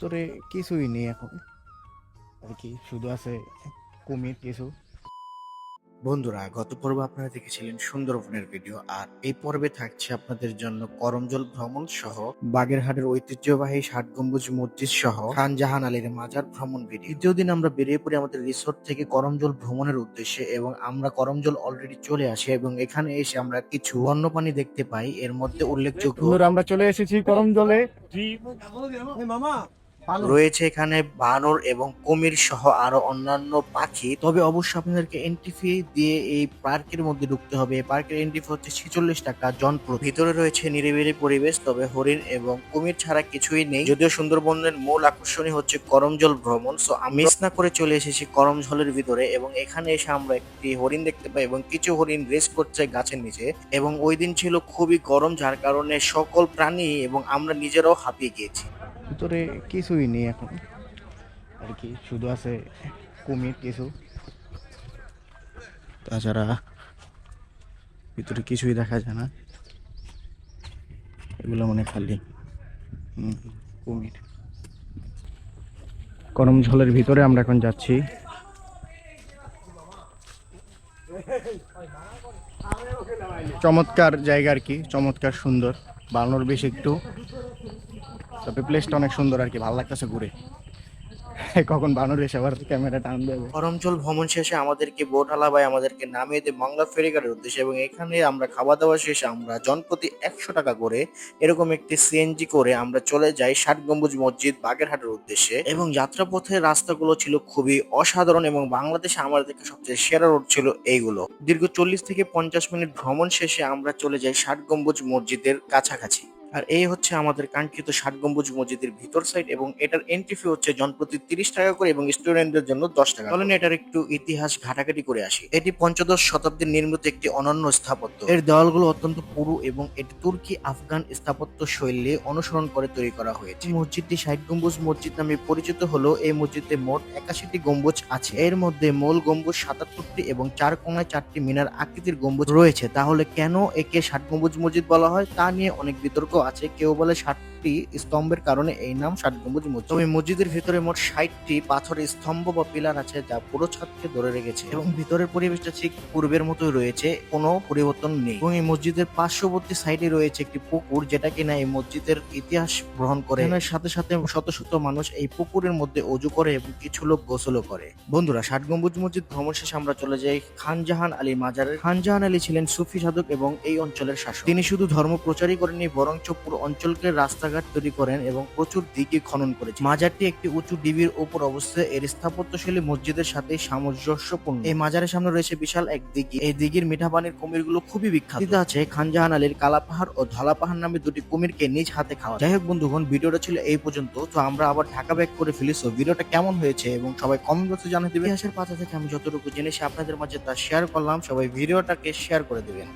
ভিতরে কিছুই নেই এখন আর কি, শুধু আছে কুমির কিছু। বন্ধুরা, গত পর্বে আপনারা দেখেছিলেন সুন্দরবনের ভিডিও, আর এই পর্বে থাকছে আপনাদের জন্য করমজল ভ্রমণ সহ বাগেরহাটের ঐতিহ্যবাহী ষাট গম্বুজ মসজিদ সহ খান জাহান আলীর মাজার ভ্রমণ ভিডিও। দ্বিতীয় দিন আমরা বেরিয়ে পড়ি আমাদের রিসোর্ট থেকে করমজল ভ্রমণের উদ্দেশ্যে, এবং আমরা করমজল অলরেডি চলে আসি এবং এখানে এসে আমরা কিছু বন্যপ্রাণী দেখতে পাই। এর মধ্যে উল্লেখযোগ্য আমরা চলে এসেছি করমজলে। রয়েছে এখানে বানর এবং কুমির সহ আরো অন্যান্য পাখি। তবে অবশ্যই আপনাদেরকে এন্ট্রি ফি দিয়ে এই পার্কের মধ্যে ঢুকতে হবে। এই পার্কের এন্ট্রি ফি হচ্ছে 46 টাকা জনপ্রতি। ভিতরে রয়েছে নিরিবিলি পরিবেশ, তবে হরিণ এবং কুমির ছাড়া কিছুই নেই। যদিও সুন্দরবনের মূল আকর্ষণই হচ্ছে করমজল ভ্রমণ, সো আমি মিস না করে চলে এসেছি করমজলের ভিতরে, এবং এখানে এসে আমরা একটি হরিণ দেখতে পাই এবং কিছু হরিণ রেস করছে গাছের নিচে। এবং ওই দিন ছিল খুবই গরম, যার কারণে সকল প্রাণী এবং আমরা নিজেরাও হাঁপিয়ে গিয়েছি। ভিতরে কিছুই নেই এখন আর কি, শুধু আছে কুমির কিছু, তাছাড়া ভিতরে কিছুই দেখা যায় না। এগুলো মানে খালি কুমির। করমঝলের ভিতরে আমরা এখন যাচ্ছি। চমৎকার জায়গা আর কি, চমৎকার সুন্দর, বানানোর বেশ একটু, তবে প্লেসটা অনেক সুন্দর আর কি, ভালো লাগতেছে ঘুরে। কখন বানর এসে আবার ক্যামেরা টান দেবে। করমজল ভ্রমণ শেষে আমাদেরকে বোটওয়ালা ভাই আমাদেরকে নামিয়ে দেয় মংলা ফেরিঘাটের উদ্দেশ্যে, এবং এখানে আমরা খাওয়া দাওয়া শেষে আমরা জনপ্রতি 100 টাকা করে এরকম একটি সিএনজি করে আমরা চলে যাই ষাট গম্বুজ মসজিদ বাগেরহাটের উদ্দেশ্যে। এবং যাত্রাপথের রাস্তাগুলো ছিল খুবই অসাধারণ, এবং বাংলাদেশে আমার দেখে সবচেয়ে সেরা রোড ছিল এইগুলো। দীর্ঘ 40 থেকে 50 মিনিট ভ্রমণ শেষে আমরা চলে যাই ষাট গম্বুজ মসজিদের কাছাকাছি। আর এই হচ্ছে আমাদের কাঙ্ক্ষিত ষাট গম্বুজ মসজিদের ভিতর সাইড, এবং এটার এন্ট্রি ফি হচ্ছে জনপ্রতি 30 টাকা করে এবং স্টুডেন্টদের জন্য 10 টাকা। চলেন এটার একটু ইতিহাস ঘাটাঘাটি করে আসি। এটি পঞ্চদশ শতাব্দীর নির্মিত একটি অনন্য স্থাপত্য। এর দেওয়ালগুলো অত্যন্ত পুরু এবং এটি তুর্কি আফগান স্থাপত্য শৈলী অনুসরণ করে তৈরি করা হয়েছে। মসজিদটি ষাট গম্বুজ মসজিদ নামে পরিচিত হলো। এই মসজিদে মোট 81টি গম্বুজ আছে। এর মধ্যে মূল গম্বুজ 77টি এবং 4 কোণায় 4টি মিনার আকৃতির গম্বুজ রয়েছে। তাহলে কেন একে ষাট গম্বুজ মসজিদ বলা হয় তা নিয়ে অনেক বিতর্ক আছে। কেউ বলে 60টি স্তম্ভের কারণে এই নাম ষাট গম্বুজ মসজিদ। তবে মসজিদের ভিতরে মোট 60টি পাথরের স্তম্ভ বা পিলার আছে, যা পুরো ছাদকে ধরে রেখেছে, এবং ভিতরের পরিবেশটা ঠিক পূর্বের মতোই রয়েছে, কোনো পরিবর্তন নেই। এবং এই মসজিদের পার্শ্ববর্তী সাইডে রয়েছে একটি পুকুর, যেটা কিনা এই মসজিদের ইতিহাস বহন করে। এর সাথে সাথে শত শত মানুষ এই পুকুরের মধ্যে অজু করে এবং কিছু লোক গোসলও করে। বন্ধুরা, ষাট গম্বুজ মসজিদ ভ্রমণ শেষে আমরা চলে যাই খান জাহান আলী মাজারে। খান জাহান আলী ছিলেন সুফি সাধক এবং এই অঞ্চলের শাসক। তিনি শুধু ধর্ম প্রচারই করেননি, বরঞ্চ পুরো অঞ্চলকে রাস্তাঘাট তৈরি করেন এবং প্রচুর দিঘি খনন করেছেন। মাজারটি একটি উঁচু ঢিবির উপর অবস্থিত। এর স্থাপত্যশৈলী মসজিদের সাথে সামঞ্জস্যপূর্ণ। এই মাজারের সামনে রয়েছে বিশাল এক দিঘি। এই দিঘির মিঠা পানির কুমিরগুলো খুবই বিখ্যাত। আছে খান জাহান আলীর কালা পাহাড় ও ধলা পাহাড় নামে দুটি কুমিরকে নিজ হাতে খাওয়া। যাই হোক বন্ধুগণ, ভিডিওটা ছিল এই পর্যন্ত। তো আমরা আবার ঢাকা ব্যাক করে ফেলি। সো ভিডিওটা কেমন হয়েছে এবং সবাই কমেন্ট বক্সে জানিয়ে দিবেন। ইতিহাসের পাতা থেকে আমি যতটুকু জেনেছি আপনাদের মাঝে তা শেয়ার করলাম। সবাই ভিডিওটাকে শেয়ার করে দিবেন।